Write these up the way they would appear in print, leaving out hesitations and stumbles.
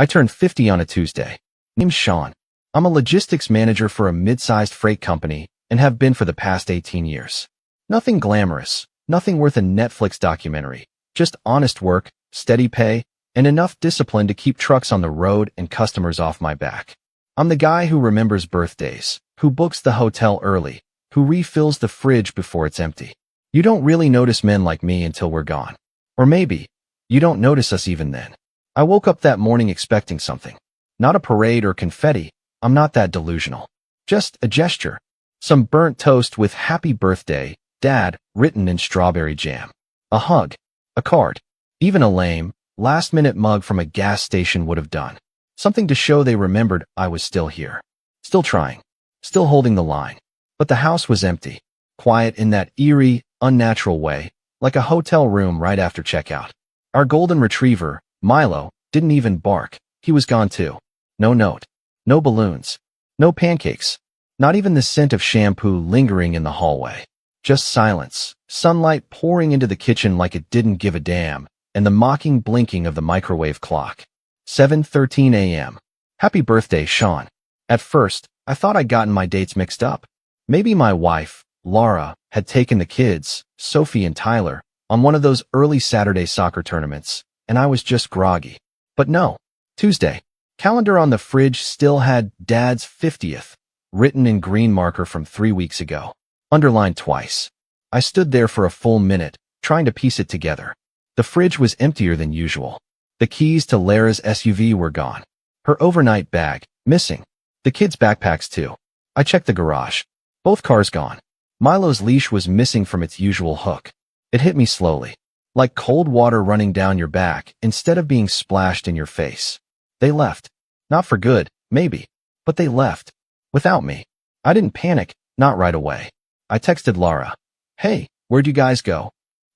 I turned 50 on a Tuesday. Name's Sean. I'm a logistics manager for a mid-sized freight company and have been for the past 18 years. Nothing glamorous, nothing worth a Netflix documentary, just honest work, steady pay, and enough discipline to keep trucks on the road and customers off my back. I'm the guy who remembers birthdays, who books the hotel early, who refills the fridge before it's empty. You don't really notice men like me until we're gone. Or maybe, you don't notice us even then. I woke up that morning expecting something. Not a parade or confetti. I'm not that delusional. Just a gesture. Some burnt toast with "Happy Birthday, Dad" written in strawberry jam. A hug. A card. Even a lame, last-minute mug from a gas station would have done. Something to show they remembered I was still here. Still trying. Still holding the line. But the house was empty. Quiet in that eerie, unnatural way, like a hotel room right after checkout. Our golden retriever, Milo, didn't even bark. He was gone too. No note. No balloons. No pancakes. Not even the scent of shampoo lingering in the hallway. Just silence, sunlight pouring into the kitchen like it didn't give a damn, and the mocking blinking of the microwave clock. 7:13 a.m. Happy birthday, Sean. At first, I thought I'd gotten my dates mixed up. Maybe my wife, Laura, had taken the kids, Sophie and Tyler, on one of those early Saturday soccer tournaments, and I was just groggy. But no. Tuesday. Calendar on the fridge still had Dad's 50th, written in green marker from 3 weeks ago. Underlined twice. I stood there for a full minute, trying to piece it together. The fridge was emptier than usual. The keys to Lara's SUV were gone. Her overnight bag, missing. The kids' backpacks too. I checked the garage. Both cars gone. Milo's leash was missing from its usual hook. It hit me slowly. Like cold water running down your back instead of being splashed in your face. They left. Not for good, maybe. But they left. Without me. I didn't panic, not right away. I texted Laura. Hey, where'd you guys go?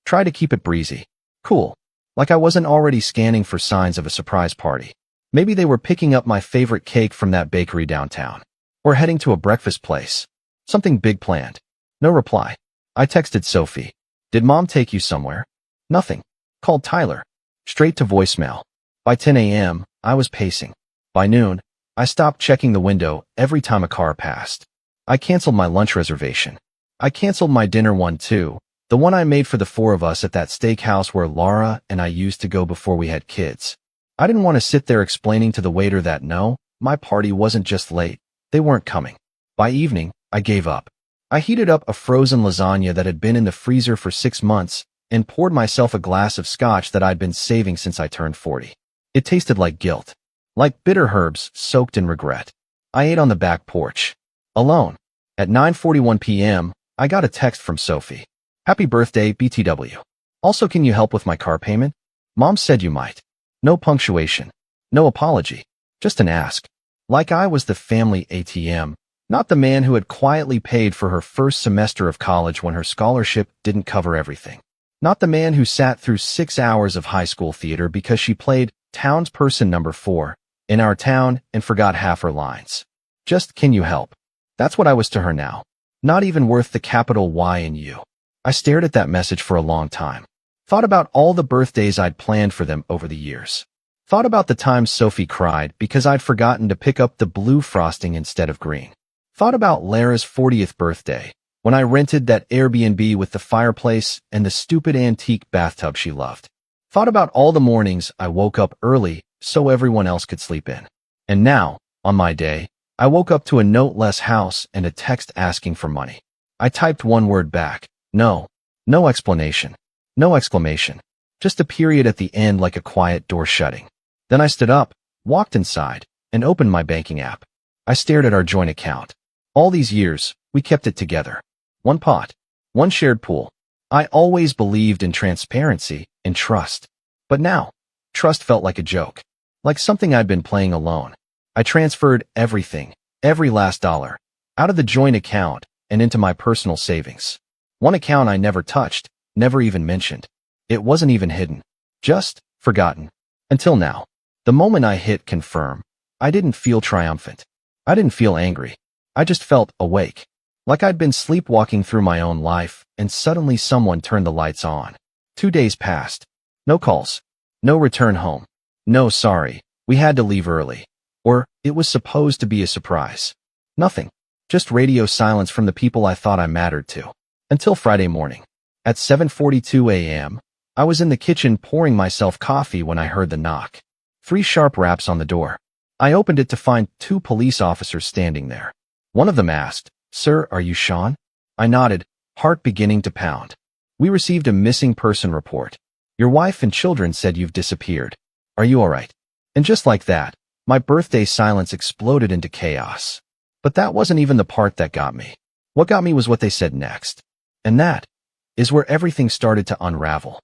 Try to keep it breezy. Cool. Like I wasn't already scanning for signs of a surprise party. Maybe they were picking up my favorite cake from that bakery downtown. Or heading to a breakfast place. Something big planned. No reply. I texted Sophie. Did Mom take you somewhere? Nothing. Called Tyler. Straight to voicemail. By 10 a.m., I was pacing. By noon, I stopped checking the window every time a car passed. I canceled my lunch reservation. I canceled my dinner one too, the one I made for the four of us at that steakhouse where Laura and I used to go before we had kids. I didn't want to sit there explaining to the waiter that no, my party wasn't just late. They weren't coming. By evening, I gave up. I heated up a frozen lasagna that had been in the freezer for 6 months and poured myself a glass of scotch that I'd been saving since I turned 40. It tasted like guilt. Like bitter herbs soaked in regret. I ate on the back porch. Alone. At 9:41 p.m., I got a text from Sophie. Happy birthday, BTW. Also, can you help with my car payment? Mom said you might. No punctuation. No apology. Just an ask. Like I was the family ATM, not the man who had quietly paid for her first semester of college when her scholarship didn't cover everything. Not the man who sat through 6 hours of high school theater because she played townsperson number 4 in our town and forgot half her lines. Just, can you help? That's what I was to her now. Not even worth the capital Y in U. I stared at that message for a long time. Thought about all the birthdays I'd planned for them over the years. Thought about the times Sophie cried because I'd forgotten to pick up the blue frosting instead of green. Thought about Lara's 40th birthday, when I rented that Airbnb with the fireplace and the stupid antique bathtub she loved. Thought about all the mornings I woke up early so everyone else could sleep in. And now, on my day, I woke up to a note-less house and a text asking for money. I typed one word back. No. No explanation. No exclamation. Just a period at the end like a quiet door shutting. Then I stood up, walked inside, and opened my banking app. I stared at our joint account. All these years, we kept it together. One pot. One shared pool. I always believed in transparency and trust. But now, trust felt like a joke. Like something I'd been playing alone. I transferred everything, every last dollar, out of the joint account and into my personal savings. One account I never touched, never even mentioned. It wasn't even hidden. Just forgotten. Until now. The moment I hit confirm, I didn't feel triumphant. I didn't feel angry. I just felt awake. Like I'd been sleepwalking through my own life, and suddenly someone turned the lights on. 2 days passed. No calls. No return home. No sorry. We had to leave early. Or it was supposed to be a surprise. Nothing. Just radio silence from the people I thought I mattered to. Until Friday morning. At 7:42 a.m., I was in the kitchen pouring myself coffee when I heard the knock. 3 sharp raps on the door. I opened it to find 2 police officers standing there. One of them asked, "Sir, are you Sean?" I nodded, heart beginning to pound. "We received a missing person report. Your wife and children said you've disappeared. Are you all right?" And just like that, my birthday silence exploded into chaos. But that wasn't even the part that got me. What got me was what they said next. And that is where everything started to unravel.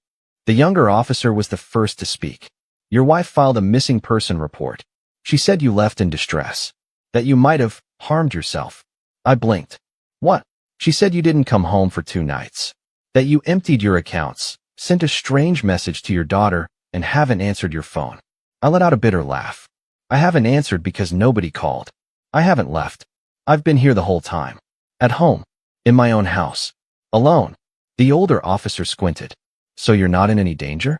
The younger officer was the first to speak. "Your wife filed a missing person report. She said you left in distress. That you might have harmed yourself." I blinked. "What?" "She said you didn't come home for 2 nights. That you emptied your accounts, sent a strange message to your daughter, and haven't answered your phone." I let out a bitter laugh. "I haven't answered because nobody called. I haven't left. I've been here the whole time. At home. In my own house. Alone." The older officer squinted. "So you're not in any danger?"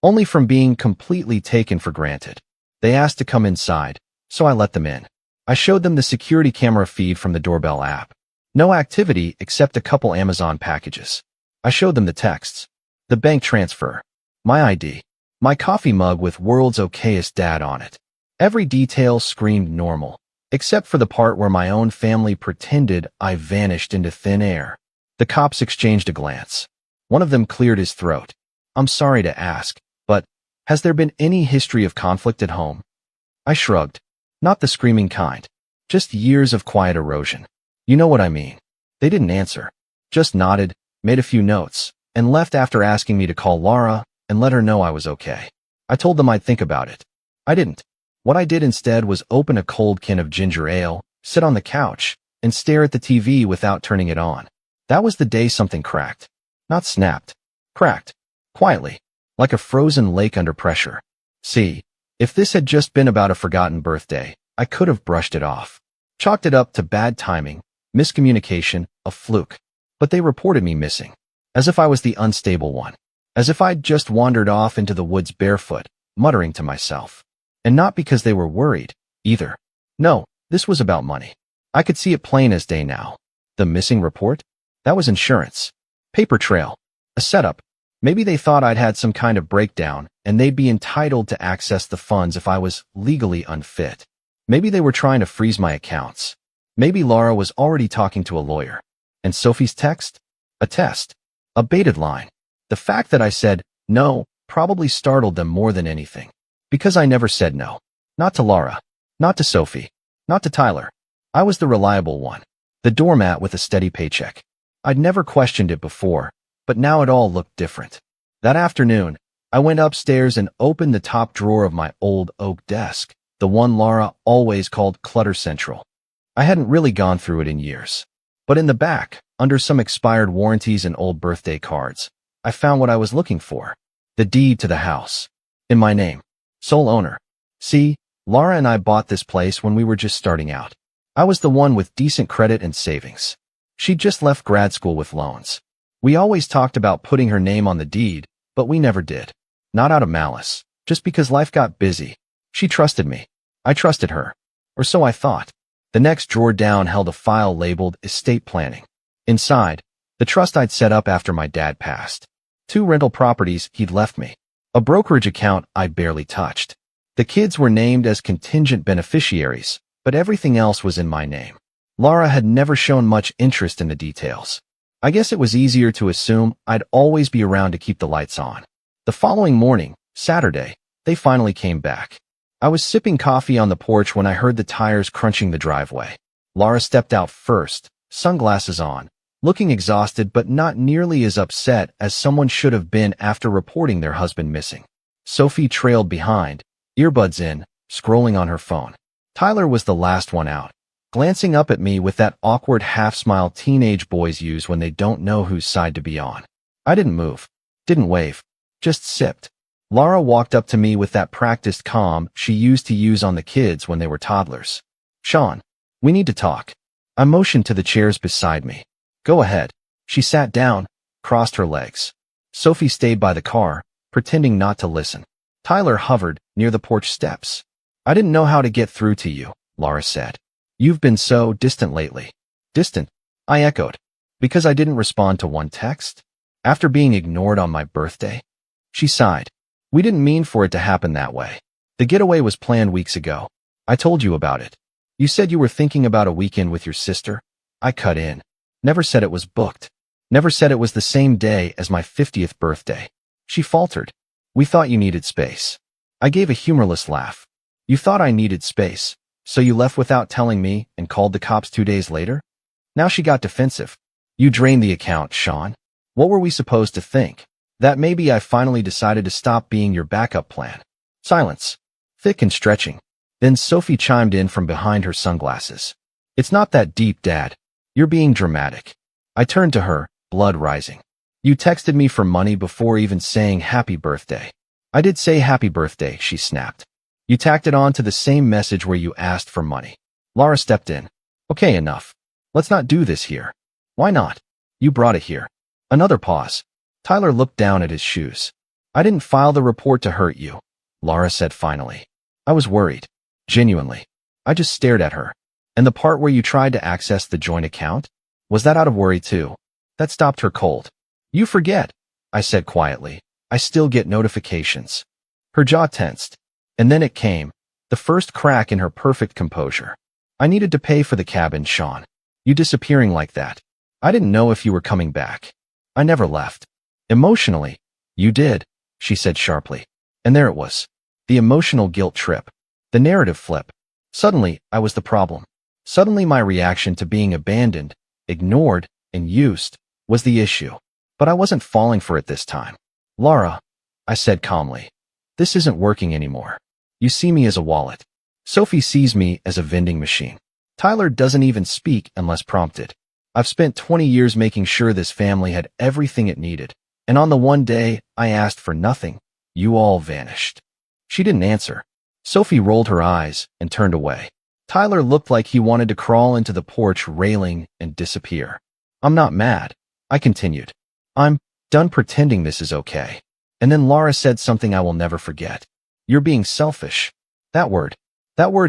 "Only from being completely taken for granted. They asked to come inside, so I let them in. I showed them the security camera feed from the doorbell app. No activity except a couple Amazon packages. I showed them the texts. The bank transfer. My ID. My coffee mug with world's okayest dad on it. Every detail screamed normal, except for the part where my own family pretended I vanished into thin air." The cops exchanged a glance. One of them cleared his throat. "I'm sorry to ask, but has there been any history of conflict at home?" I shrugged. "Not the screaming kind. Just years of quiet erosion. You know what I mean." They didn't answer. Just nodded, made a few notes, and left after asking me to call Laura and let her know I was okay. I told them I'd think about it. I didn't. What I did instead was open a cold can of ginger ale, sit on the couch, and stare at the TV without turning it on. That was the day something cracked. Not snapped. Cracked. Quietly. Like a frozen lake under pressure. See, if this had just been about a forgotten birthday, I could have brushed it off. Chalked it up to bad timing, miscommunication, a fluke. But they reported me missing. As if I was the unstable one. As if I'd just wandered off into the woods barefoot, muttering to myself. And not because they were worried, either. No, this was about money. I could see it plain as day now. The missing report? That was insurance. Paper trail. A setup. Maybe they thought I'd had some kind of breakdown, and they'd be entitled to access the funds if I was legally unfit. Maybe they were trying to freeze my accounts. Maybe Laura was already talking to a lawyer. And Sophie's text? A test. A baited line. The fact that I said no probably startled them more than anything. Because I never said no. Not to Laura. Not to Sophie. Not to Tyler. I was the reliable one. The doormat with a steady paycheck. I'd never questioned it before, but now it all looked different. That afternoon, I went upstairs and opened the top drawer of my old oak desk, the one Laura always called Clutter Central. I hadn't really gone through it in years. But in the back, under some expired warranties and old birthday cards, I found what I was looking for. The deed to the house. In my name. Sole owner. See, Laura and I bought this place when we were just starting out. I was the one with decent credit and savings. She'd just left grad school with loans. We always talked about putting her name on the deed, but we never did. Not out of malice, just because life got busy. She trusted me. I trusted her. Or so I thought. The next drawer down held a file labeled Estate Planning. Inside, the trust I'd set up after my dad passed. 2 rental properties he'd left me. A brokerage account I barely touched. The kids were named as contingent beneficiaries, but everything else was in my name. Laura had never shown much interest in the details. I guess it was easier to assume I'd always be around to keep the lights on. The following morning, Saturday, they finally came back. I was sipping coffee on the porch when I heard the tires crunching the driveway. Laura stepped out first, sunglasses on, looking exhausted but not nearly as upset as someone should have been after reporting their husband missing. Sophie trailed behind, earbuds in, scrolling on her phone. Tyler was the last one out, glancing up at me with that awkward half-smile teenage boys use when they don't know whose side to be on. I didn't move, didn't wave, just sipped. Laura walked up to me with that practiced calm she used to use on the kids when they were toddlers. "Sean, we need to talk." I motioned to the chairs beside me. "Go ahead." She sat down, crossed her legs. Sophie stayed by the car, pretending not to listen. Tyler hovered near the porch steps. I didn't know how to get through to you, Laura said. You've been so distant lately. Distant? I echoed. Because I didn't respond to one text? After being ignored on my birthday? She sighed. We didn't mean for it to happen that way. The getaway was planned weeks ago. I told you about it. You said you were thinking about a weekend with your sister. I cut in. Never said it was booked. Never said it was the same day as my 50th birthday. She faltered. We thought you needed space. I gave a humorless laugh. You thought I needed space, so you left without telling me and called the cops 2 days later? Now she got defensive. You drained the account, Sean. What were we supposed to think? That maybe I finally decided to stop being your backup plan. Silence. Thick and stretching. Then Sophie chimed in from behind her sunglasses. It's not that deep, Dad. You're being dramatic. I turned to her, blood rising. You texted me for money before even saying happy birthday. I did say happy birthday, she snapped. You tacked it on to the same message where you asked for money. Laura stepped in. Okay, enough. Let's not do this here. Why not? You brought it here. Another pause. Tyler looked down at his shoes. I didn't file the report to hurt you, Laura said finally. I was worried. Genuinely. I just stared at her. And the part where you tried to access the joint account? Was that out of worry too? That stopped her cold. You forget, I said quietly. I still get notifications. Her jaw tensed. And then it came, the first crack in her perfect composure. I needed to pay for the cabin, Sean. You disappearing like that. I didn't know if you were coming back. I never left. Emotionally, you did, she said sharply. And there it was. The emotional guilt trip. The narrative flip. Suddenly, I was the problem. Suddenly my reaction to being abandoned, ignored, and used was the issue. But I wasn't falling for it this time. Laura, I said calmly, this isn't working anymore. You see me as a wallet. Sophie sees me as a vending machine. Tyler doesn't even speak unless prompted. I've spent 20 years making sure this family had everything it needed. And on the one day I asked for nothing, you all vanished. She didn't answer. Sophie rolled her eyes and turned away. Tyler looked like he wanted to crawl into the porch railing and disappear. I'm not mad, I continued. I'm done pretending this is okay. And then Laura said something I will never forget. You're being selfish. That word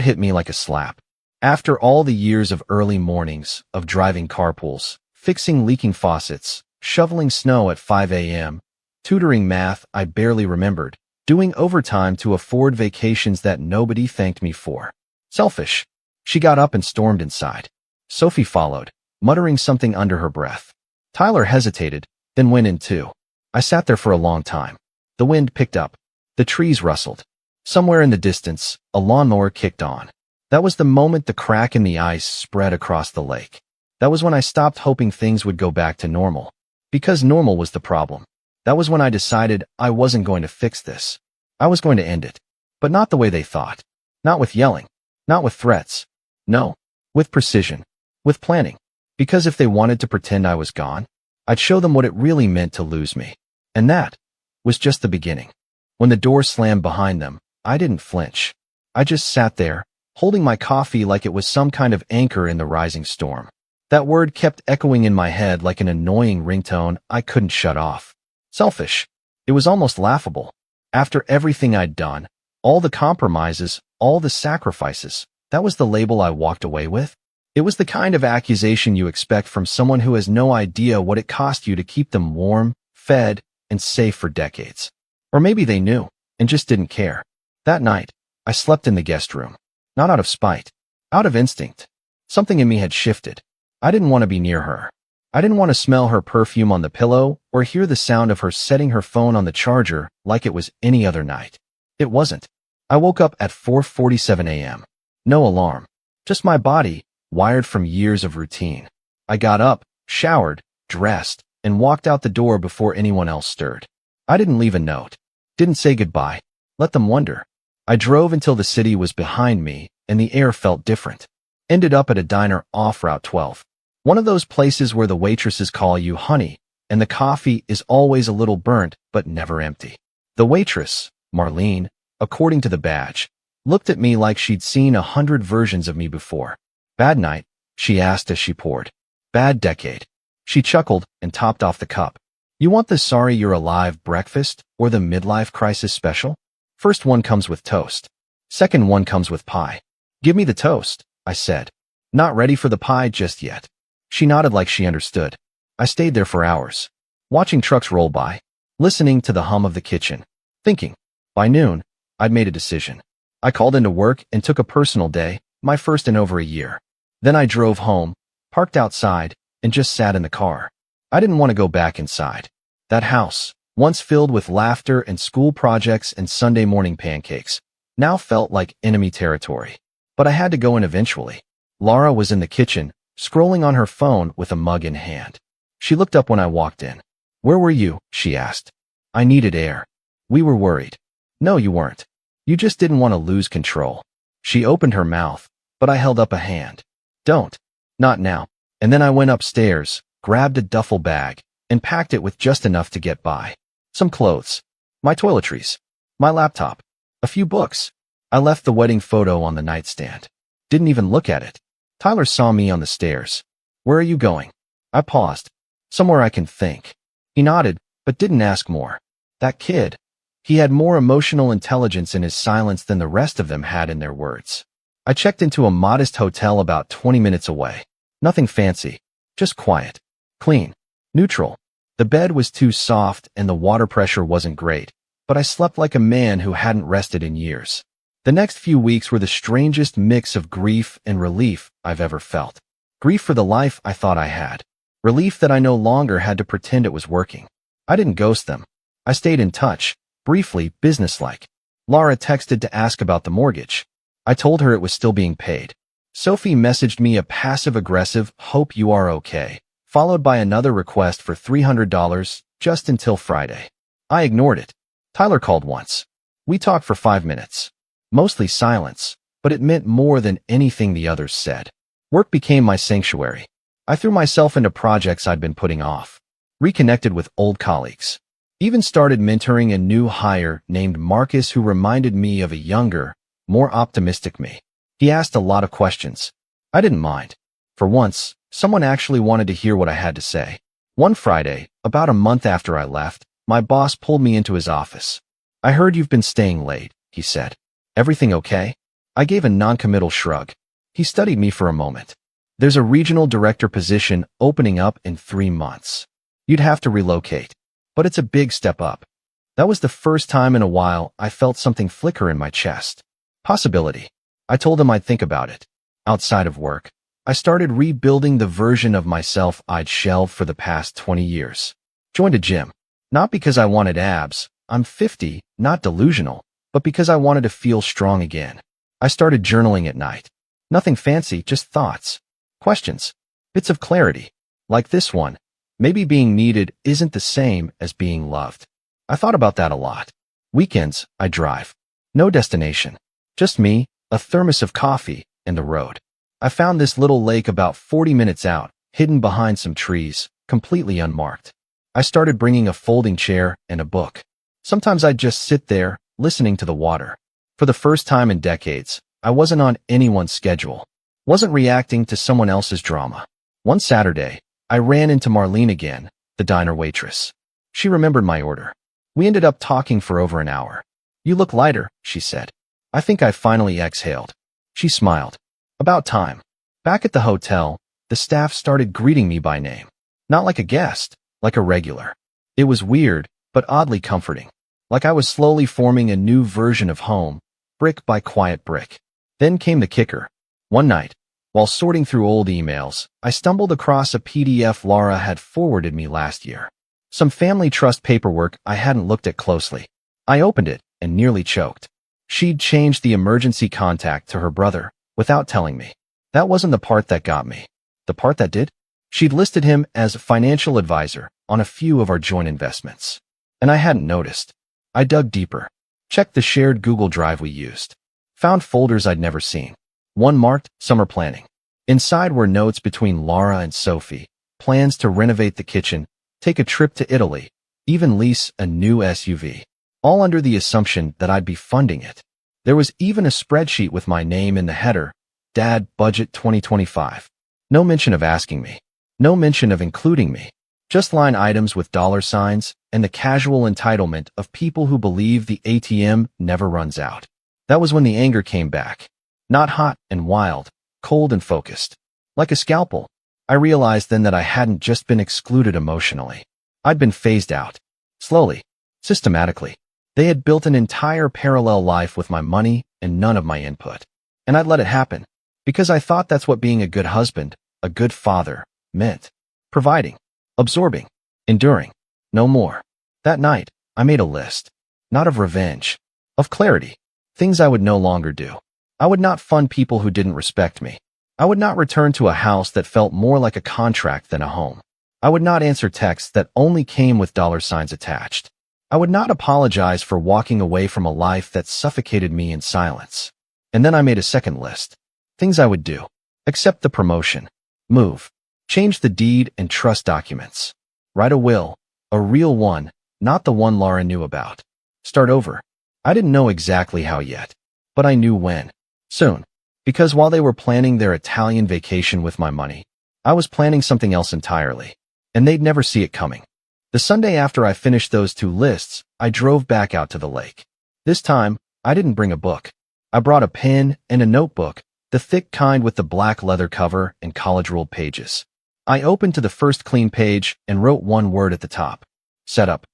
hit me like a slap. After all the years of early mornings, of driving carpools, fixing leaking faucets, shoveling snow at 5 a.m., tutoring math I barely remembered, doing overtime to afford vacations that nobody thanked me for. Selfish. She got up and stormed inside. Sophie followed, muttering something under her breath. Tyler hesitated, then went in too. I sat there for a long time. The wind picked up. The trees rustled. Somewhere in the distance, a lawnmower kicked on. That was the moment the crack in the ice spread across the lake. That was when I stopped hoping things would go back to normal. Because normal was the problem. That was when I decided I wasn't going to fix this. I was going to end it. But not the way they thought. Not with yelling. Not with threats. No. With precision. With planning. Because if they wanted to pretend I was gone, I'd show them what it really meant to lose me. And that was just the beginning. When the door slammed behind them, I didn't flinch. I just sat there, holding my coffee like it was some kind of anchor in the rising storm. That word kept echoing in my head like an annoying ringtone I couldn't shut off. Selfish. It was almost laughable. After everything I'd done, all the compromises, all the sacrifices, that was the label I walked away with. It was the kind of accusation you expect from someone who has no idea what it cost you to keep them warm, fed, and safe for decades. Or maybe they knew, and just didn't care. That night, I slept in the guest room. Not out of spite. Out of instinct. Something in me had shifted. I didn't want to be near her. I didn't want to smell her perfume on the pillow or hear the sound of her setting her phone on the charger like it was any other night. It wasn't. I woke up at 4:47 a.m. No alarm. Just my body, wired from years of routine. I got up, showered, dressed, and walked out the door before anyone else stirred. I didn't leave a note. Didn't say goodbye. Let them wonder. I drove until the city was behind me and the air felt different. Ended up at a diner off Route 12. One of those places where the waitresses call you honey, and the coffee is always a little burnt but never empty. The waitress, Marlene, according to the badge, looked at me like she'd seen 100 versions of me before. Bad night, she asked as she poured. Bad decade. She chuckled and topped off the cup. You want the sorry you're alive breakfast or the midlife crisis special? First one comes with toast. Second one comes with pie. Give me the toast, I said. Not ready for the pie just yet. She nodded like she understood. I stayed there for hours, watching trucks roll by, listening to the hum of the kitchen, thinking. By noon, I'd made a decision. I called into work and took a personal day, my first in over a year. Then I drove home, parked outside, and just sat in the car. I didn't want to go back inside. That house, once filled with laughter and school projects and Sunday morning pancakes, now felt like enemy territory. But I had to go in eventually. Laura was in the kitchen, scrolling on her phone with a mug in hand. She looked up when I walked in. Where were you? She asked. I needed air. We were worried. No, you weren't. You just didn't want to lose control. She opened her mouth, but I held up a hand. Don't. Not now. And then I went upstairs, grabbed a duffel bag, and packed it with just enough to get by. Some clothes. My toiletries. My laptop. A few books. I left the wedding photo on the nightstand. Didn't even look at it. Tyler saw me on the stairs. Where are you going? I paused. Somewhere I can think. He nodded, but didn't ask more. That kid. He had more emotional intelligence in his silence than the rest of them had in their words. I checked into a modest hotel about 20 minutes away. Nothing fancy. Just quiet. Clean. Neutral. The bed was too soft and the water pressure wasn't great, but I slept like a man who hadn't rested in years. The next few weeks were the strangest mix of grief and relief I've ever felt. Grief for the life I thought I had. Relief that I no longer had to pretend it was working. I didn't ghost them. I stayed in touch, briefly, businesslike. Laura texted to ask about the mortgage. I told her it was still being paid. Sophie messaged me a passive-aggressive, "Hope you are okay," followed by another request for $300 just until Friday. I ignored it. Tyler called once. We talked for 5 minutes. Mostly silence, but it meant more than anything the others said. Work became my sanctuary. I threw myself into projects I'd been putting off, reconnected with old colleagues, even started mentoring a new hire named Marcus who reminded me of a younger, more optimistic me. He asked a lot of questions. I didn't mind. For once, someone actually wanted to hear what I had to say. One Friday, about a month after I left, my boss pulled me into his office. I heard you've been staying late, he said. Everything okay? I gave a non-committal shrug. He studied me for a moment. There's a regional director position opening up in 3 months. You'd have to relocate, but it's a big step up. That was the first time in a while I felt something flicker in my chest. Possibility. I told him I'd think about it. Outside of work, I started rebuilding the version of myself I'd shelved for the past 20 years. Joined a gym. Not because I wanted abs. I'm 50, not delusional, but because I wanted to feel strong again. I started journaling at night. Nothing fancy, just thoughts. Questions. Bits of clarity. Like this one. Maybe being needed isn't the same as being loved. I thought about that a lot. Weekends, I drive. No destination. Just me, a thermos of coffee, and the road. I found this little lake about 40 minutes out, hidden behind some trees, completely unmarked. I started bringing a folding chair and a book. Sometimes I'd just sit there, listening to the water. For the first time in decades, I wasn't on anyone's schedule. Wasn't reacting to someone else's drama. One Saturday, I ran into Marlene again, the diner waitress. She remembered my order. We ended up talking for over an hour. You look lighter, she said. I think I finally exhaled. She smiled. About time. Back at the hotel, the staff started greeting me by name. Not like a guest, like a regular. It was weird, but oddly comforting. Like I was slowly forming a new version of home, brick by quiet brick. Then came the kicker. One night, while sorting through old emails, I stumbled across a PDF Laura had forwarded me last year. Some family trust paperwork I hadn't looked at closely. I opened it and nearly choked. She'd changed the emergency contact to her brother without telling me. That wasn't the part that got me. The part that did? She'd listed him as a financial advisor on a few of our joint investments. And I hadn't noticed. I dug deeper. Checked the shared Google Drive we used. Found folders I'd never seen. One marked Summer Planning. Inside were notes between Laura and Sophie, plans to renovate the kitchen, take a trip to Italy, even lease a new SUV. All under the assumption that I'd be funding it. There was even a spreadsheet with my name in the header, Dad Budget 2025. No mention of asking me. No mention of including me. Just line items with dollar signs and the casual entitlement of people who believe the ATM never runs out. That was when the anger came back. Not hot and wild, cold and focused. Like a scalpel. I realized then that I hadn't just been excluded emotionally. I'd been phased out. Slowly. Systematically. They had built an entire parallel life with my money and none of my input. And I'd let it happen. Because I thought that's what being a good husband, a good father, meant. Providing. Absorbing. Enduring. No more. That night, I made a list. Not of revenge. Of clarity. Things I would no longer do. I would not fund people who didn't respect me. I would not return to a house that felt more like a contract than a home. I would not answer texts that only came with dollar signs attached. I would not apologize for walking away from a life that suffocated me in silence. And then I made a second list. Things I would do. Accept the promotion. Move. Change the deed and trust documents. Write a will. A real one, not the one Laura knew about. Start over. I didn't know exactly how yet. But I knew when. Soon. Because while they were planning their Italian vacation with my money, I was planning something else entirely. And they'd never see it coming. The Sunday after I finished those two lists, I drove back out to the lake. This time, I didn't bring a book. I brought a pen and a notebook, the thick kind with the black leather cover and college-ruled pages. I opened to the first clean page and wrote one word at the top. Setup.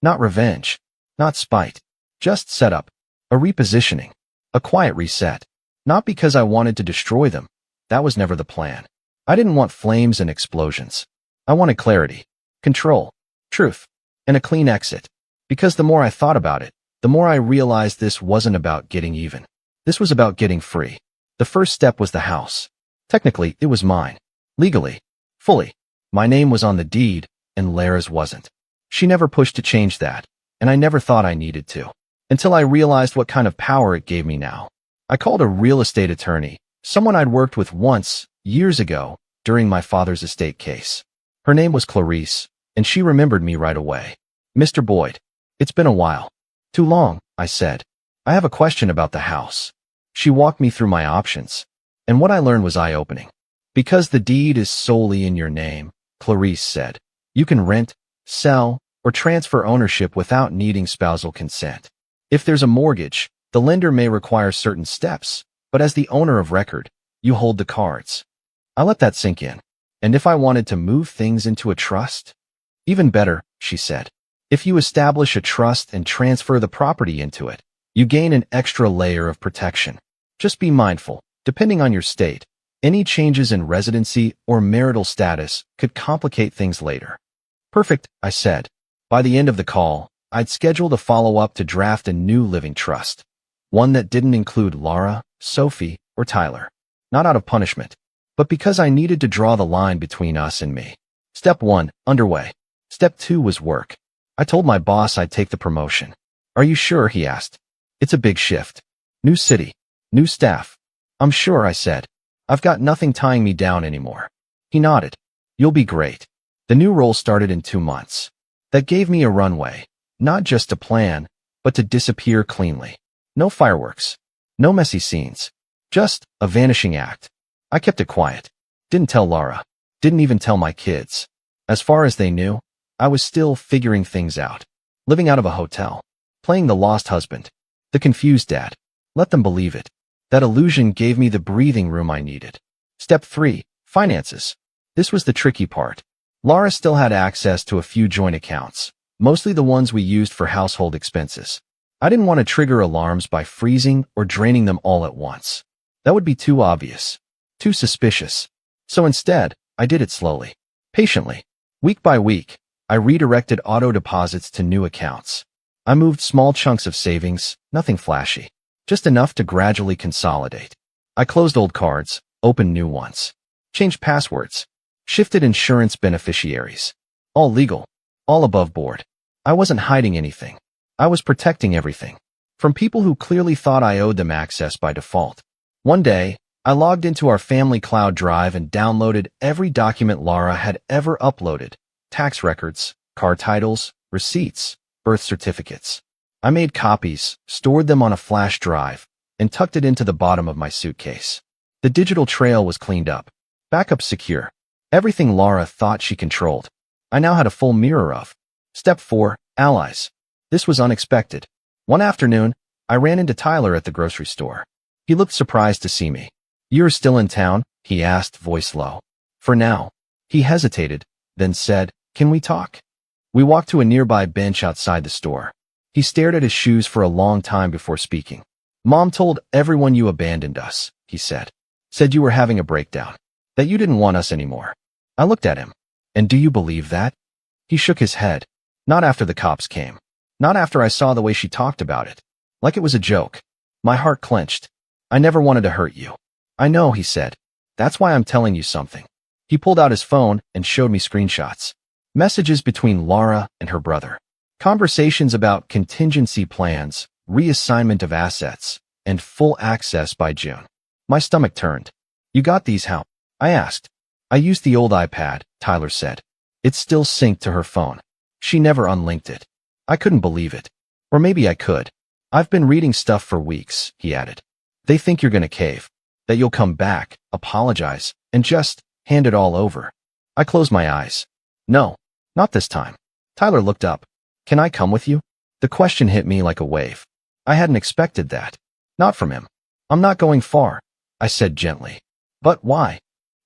Not revenge. Not spite. Just setup. A repositioning. A quiet reset. Not because I wanted to destroy them. That was never the plan. I didn't want flames and explosions. I wanted clarity, control, truth, and a clean exit. Because the more I thought about it, the more I realized this wasn't about getting even. This was about getting free. The first step was the house. Technically, it was mine. Legally. Fully. My name was on the deed, and Lara's wasn't. She never pushed to change that, and I never thought I needed to. Until I realized what kind of power it gave me now. I called a real estate attorney, someone I'd worked with once, years ago, during my father's estate case. Her name was Clarice, and she remembered me right away. Mr. Boyd. It's been a while. Too long, I said. I have a question about the house. She walked me through my options, and what I learned was eye-opening. Because the deed is solely in your name, Clarice said, you can rent, sell, or transfer ownership without needing spousal consent. If there's a mortgage, the lender may require certain steps, but as the owner of record, you hold the cards. I let that sink in. And if I wanted to move things into a trust? Even better, she said. If you establish a trust and transfer the property into it, you gain an extra layer of protection. Just be mindful, depending on your state, any changes in residency or marital status could complicate things later. Perfect, I said. By the end of the call, I'd scheduled a follow-up to draft a new living trust. One that didn't include Laura, Sophie, or Tyler. Not out of punishment, but because I needed to draw the line between us and me. Step 1, underway. Step 2 was work. I told my boss I'd take the promotion. Are you sure? He asked. It's a big shift. New city. New staff. I'm sure, I said. I've got nothing tying me down anymore. He nodded. You'll be great. The new role started in 2 months. That gave me a runway, not just to plan, but to disappear cleanly. No fireworks. No messy scenes. Just a vanishing act. I kept it quiet. Didn't tell Laura. Didn't even tell my kids. As far as they knew, I was still figuring things out. Living out of a hotel. Playing the lost husband. The confused dad. Let them believe it. That illusion gave me the breathing room I needed. Step 3, finances. This was the tricky part. Laura still had access to a few joint accounts, mostly the ones we used for household expenses. I didn't want to trigger alarms by freezing or draining them all at once. That would be too obvious. Too suspicious. So instead, I did it slowly. Patiently. Week by week, I redirected auto deposits to new accounts. I moved small chunks of savings, nothing flashy. Just enough to gradually consolidate. I closed old cards, opened new ones. Changed passwords. Shifted insurance beneficiaries. All legal. All above board. I wasn't hiding anything. I was protecting everything. From people who clearly thought I owed them access by default. One day, I logged into our family cloud drive and downloaded every document Laura had ever uploaded. Tax records, car titles, receipts, birth certificates. I made copies, stored them on a flash drive, and tucked it into the bottom of my suitcase. The digital trail was cleaned up. Backup secure. Everything Laura thought she controlled, I now had a full mirror of. Step 4, allies. This was unexpected. One afternoon, I ran into Tyler at the grocery store. He looked surprised to see me. "You're still in town?" he asked, voice low. "For now." He hesitated, then said, "Can we talk?" We walked to a nearby bench outside the store. He stared at his shoes for a long time before speaking. "Mom told everyone you abandoned us," he said. "Said you were having a breakdown. That you didn't want us anymore." I looked at him. "And do you believe that?" He shook his head. "Not after the cops came. Not after I saw the way she talked about it. Like it was a joke." My heart clenched. "I never wanted to hurt you." "I know," he said. "That's why I'm telling you something." He pulled out his phone and showed me screenshots. Messages between Laura and her brother. Conversations about contingency plans, reassignment of assets, and full access by June. My stomach turned. "You got these how?" I asked. "I used the old iPad," Tyler said. "It's still synced to her phone. She never unlinked it." I couldn't believe it. Or maybe I could. "I've been reading stuff for weeks," he added. "They think you're gonna cave. That you'll come back, apologize, and just hand it all over." I closed my eyes. "No, not this time." Tyler looked up. "Can I come with you?" The question hit me like a wave. I hadn't expected that. Not from him. "I'm not going far," I said gently. "But why?"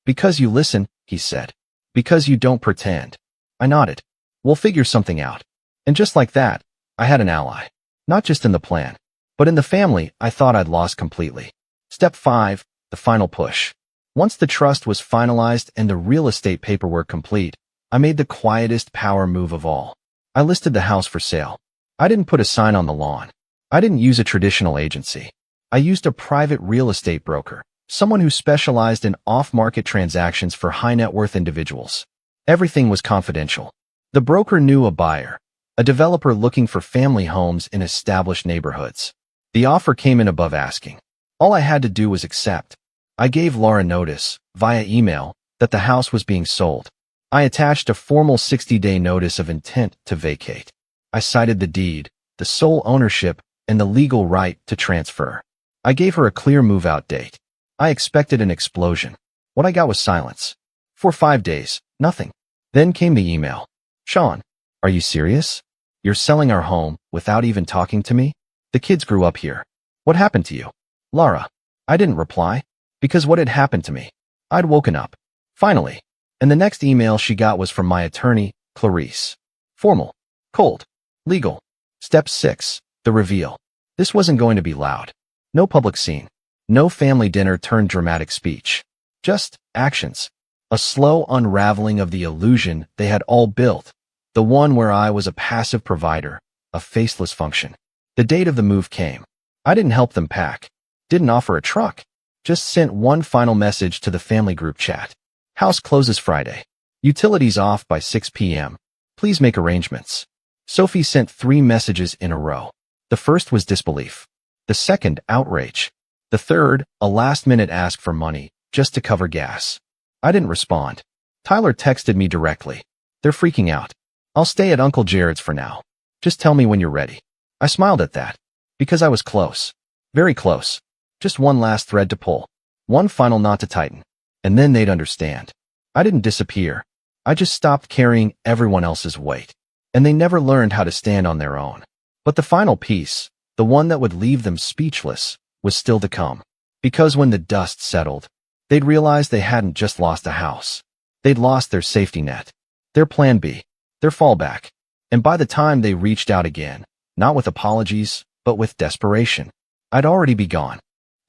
"Because you listen," he said. "Because you don't pretend." I nodded. "We'll figure something out." And just like that, I had an ally. Not just in the plan, but in the family I thought I'd lost completely. Step 5, the final push. Once the trust was finalized and the real estate paperwork complete, I made the quietest power move of all. I listed the house for sale. I didn't put a sign on the lawn. I didn't use a traditional agency. I used a private real estate broker, someone who specialized in off-market transactions for high-net-worth individuals. Everything was confidential. The broker knew a buyer, a developer looking for family homes in established neighborhoods. The offer came in above asking. All I had to do was accept. I gave Laura notice, via email, that the house was being sold. I attached a formal 60-day notice of intent to vacate. I cited the deed, the sole ownership, and the legal right to transfer. I gave her a clear move-out date. I expected an explosion. What I got was silence. For 5 days, nothing. Then came the email. "Sean, are you serious? You're selling our home without even talking to me? The kids grew up here. What happened to you?" "Laura." I didn't reply, because what had happened to me? I'd woken up. Finally. And the next email she got was from my attorney, Clarice. Formal. Cold. Legal. Step 6, the reveal. This wasn't going to be loud. No public scene. No family dinner turned dramatic speech. Just actions. A slow unraveling of the illusion they had all built. The one where I was a passive provider, a faceless function. The date of the move came. I didn't help them pack. Didn't offer a truck. Just sent one final message to the family group chat. "House closes Friday. Utilities off by 6 p.m. Please make arrangements." Sophie sent 3 messages in a row. The first was disbelief. The second, outrage. The third, a last-minute ask for money, just to cover gas. I didn't respond. Tyler texted me directly. "They're freaking out. I'll stay at Uncle Jared's for now. Just tell me when you're ready." I smiled at that. Because I was close. Very close. Just one last thread to pull. One final knot to tighten. And then they'd understand. I didn't disappear. I just stopped carrying everyone else's weight. And they never learned how to stand on their own. But the final piece, the one that would leave them speechless, was still to come. Because when the dust settled, they'd realize they hadn't just lost a house. They'd lost their safety net. Their plan B. Their fallback. And by the time they reached out again, not with apologies, but with desperation, I'd already be gone.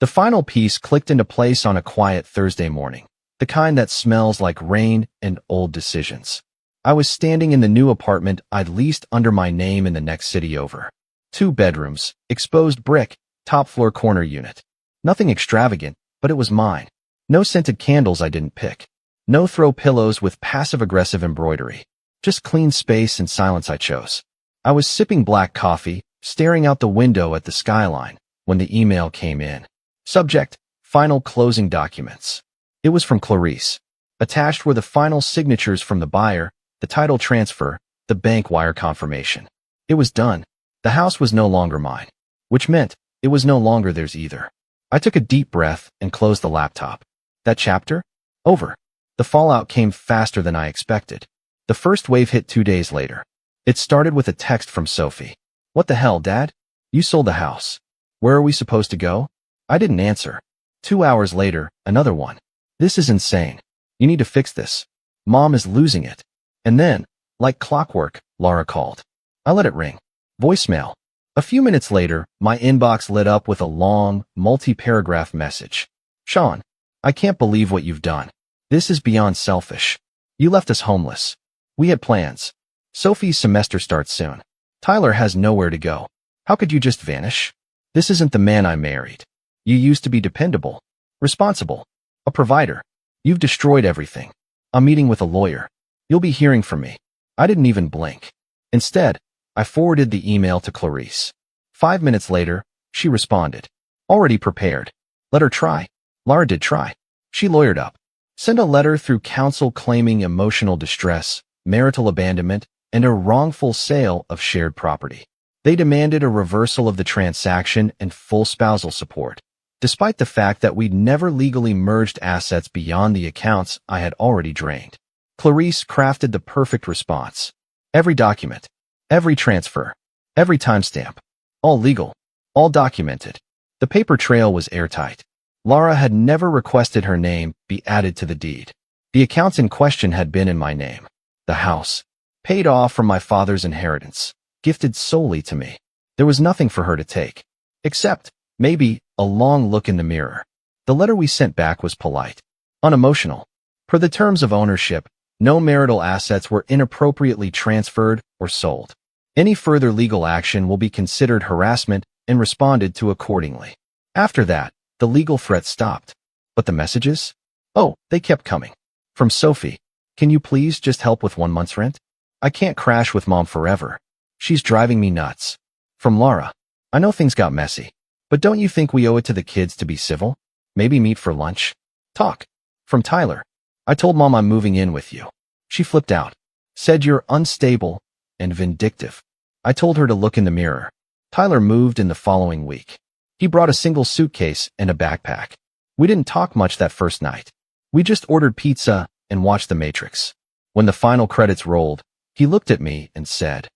The final piece clicked into place on a quiet Thursday morning, the kind that smells like rain and old decisions. I was standing in the new apartment I'd leased under my name in the next city over. 2 bedrooms, exposed brick, top-floor corner unit. Nothing extravagant, but it was mine. No scented candles I didn't pick. No throw pillows with passive-aggressive embroidery. Just clean space and silence I chose. I was sipping black coffee, staring out the window at the skyline, when the email came in. Subject, final closing documents. It was from Clarice. Attached were the final signatures from the buyer, the title transfer, the bank wire confirmation. It was done. The house was no longer mine. Which meant, it was no longer theirs either. I took a deep breath and closed the laptop. That chapter? Over. The fallout came faster than I expected. The first wave hit 2 days later. It started with a text from Sophie. "What the hell, Dad? You sold the house. Where are we supposed to go? I didn't answer. 2 hours later, another one. This is insane. You need to fix this. Mom is losing it. And then, like clockwork, Laura called. I let it ring. Voicemail. A few minutes later, my inbox lit up with a long, multi-paragraph message. Sean, I can't believe what you've done. This is beyond selfish. You left us homeless. We had plans. Sophie's semester starts soon. Tyler has nowhere to go. How could you just vanish? This isn't the man I married. You used to be dependable, responsible, a provider. You've destroyed everything. I'm meeting with a lawyer. You'll be hearing from me. I didn't even blink. Instead, I forwarded the email to Clarice. 5 minutes later, she responded. Already prepared. Let her try. Laura did try. She lawyered up. Send a letter through counsel claiming emotional distress, marital abandonment, and a wrongful sale of shared property. They demanded a reversal of the transaction and full spousal support, despite the fact that we'd never legally merged assets beyond the accounts I had already drained. Clarice crafted the perfect response. Every document, every transfer, every timestamp, all legal, all documented. The paper trail was airtight. Laura had never requested her name be added to the deed. The accounts in question had been in my name. The house, paid off from my father's inheritance, gifted solely to me. There was nothing for her to take, except, maybe, a long look in the mirror. The letter we sent back was polite, unemotional. Per the terms of ownership, no marital assets were inappropriately transferred or sold. Any further legal action will be considered harassment and responded to accordingly. After that, the legal threat stopped. But the messages? Oh, they kept coming. From Sophie. Can you please just help with 1 month's rent? I can't crash with Mom forever. She's driving me nuts. From Laura. I know things got messy, but don't you think we owe it to the kids to be civil? Maybe meet for lunch? Talk. From Tyler. I told Mom I'm moving in with you. She flipped out. Said you're unstable and vindictive. I told her to look in the mirror. Tyler moved in the following week. He brought a single suitcase and a backpack. We didn't talk much that first night. We just ordered pizza and watched The Matrix. When the final credits rolled, he looked at me and said,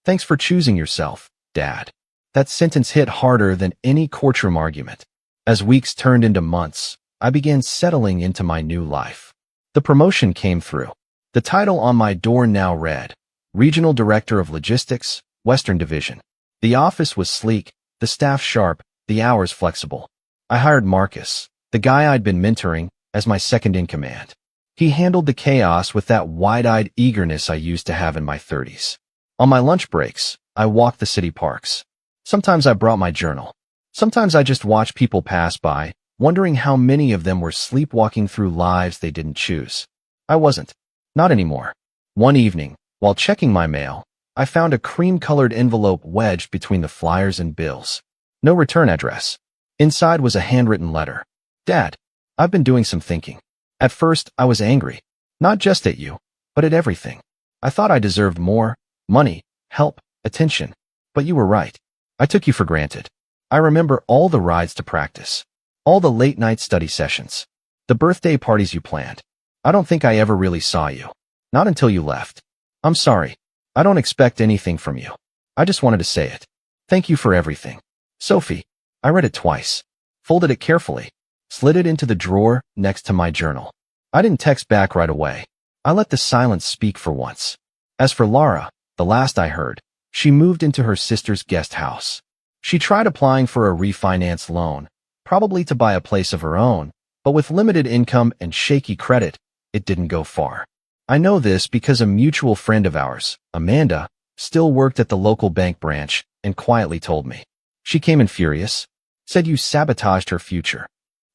"Thanks for choosing yourself, Dad." That sentence hit harder than any courtroom argument. As weeks turned into months, I began settling into my new life. The promotion came through. The title on my door now read, Regional Director of Logistics, Western Division. The office was sleek, the staff sharp, the hours flexible. I hired Marcus, the guy I'd been mentoring, as my second in command. He handled the chaos with that wide-eyed eagerness I used to have in my 30s. On my lunch breaks, I walked the city parks. Sometimes I brought my journal. Sometimes I just watched people pass by, wondering how many of them were sleepwalking through lives they didn't choose. I wasn't. Not anymore. One evening, while checking my mail, I found a cream-colored envelope wedged between the flyers and bills. No return address. Inside was a handwritten letter. Dad, I've been doing some thinking. At first, I was angry. Not just at you, but at everything. I thought I deserved more, money, help, attention. But you were right. I took you for granted. I remember all the rides to practice. All the late-night study sessions. The birthday parties you planned. I don't think I ever really saw you. Not until you left. I'm sorry. I don't expect anything from you. I just wanted to say it. Thank you for everything. Sophie. I read it twice. Folded it carefully. Slid it into the drawer next to my journal. I didn't text back right away. I let the silence speak for once. As for Laura, the last I heard, she moved into her sister's guest house. She tried applying for a refinance loan, probably to buy a place of her own, but with limited income and shaky credit, it didn't go far. I know this because a mutual friend of ours, Amanda, still worked at the local bank branch and quietly told me. She came in furious, said you sabotaged her future.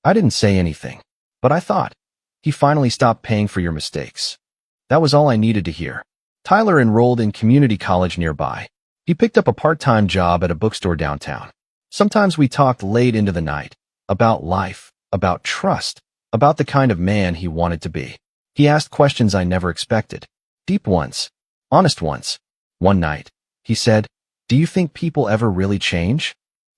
I didn't say anything, but I thought, he finally stopped paying for your mistakes. That was all I needed to hear. Tyler enrolled in community college nearby. He picked up a part-time job at a bookstore downtown. Sometimes we talked late into the night, about life, about trust, about the kind of man he wanted to be. He asked questions I never expected. Deep ones. Honest ones. One night, he said, "Do you think people ever really change?"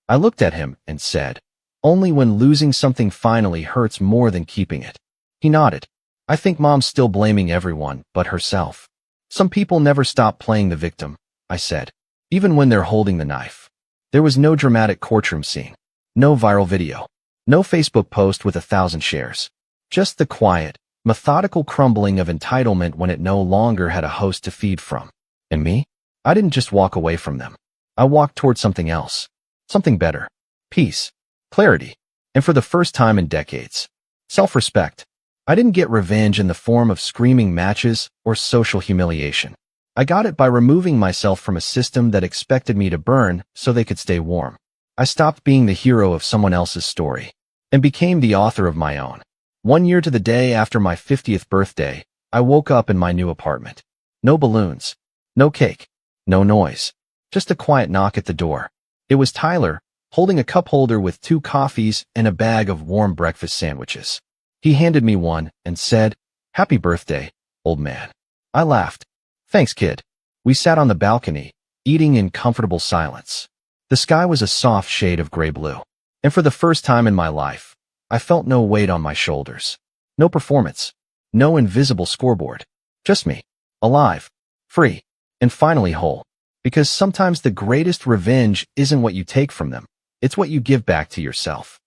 I looked at him and said, "Only when losing something finally hurts more than keeping it." He nodded. "I think Mom's still blaming everyone but herself." "Some people never stop playing the victim," I said, "even when they're holding the knife." There was no dramatic courtroom scene. No viral video. No Facebook post with 1,000 shares. Just the quiet, methodical crumbling of entitlement when it no longer had a host to feed from. And me? I didn't just walk away from them. I walked toward something else. Something better. Peace. Clarity. And for the first time in decades, self-respect. I didn't get revenge in the form of screaming matches or social humiliation. I got it by removing myself from a system that expected me to burn so they could stay warm. I stopped being the hero of someone else's story and became the author of my own. 1 year to the day after my 50th birthday, I woke up in my new apartment. No balloons, no cake, no noise, just a quiet knock at the door. It was Tyler, holding a cup holder with 2 coffees and a bag of warm breakfast sandwiches. He handed me one and said, "Happy birthday, old man." I laughed. "Thanks, kid." We sat on the balcony, eating in comfortable silence. The sky was a soft shade of gray-blue. And for the first time in my life, I felt no weight on my shoulders. No performance. No invisible scoreboard. Just me. Alive. Free. And finally whole. Because sometimes the greatest revenge isn't what you take from them. It's what you give back to yourself.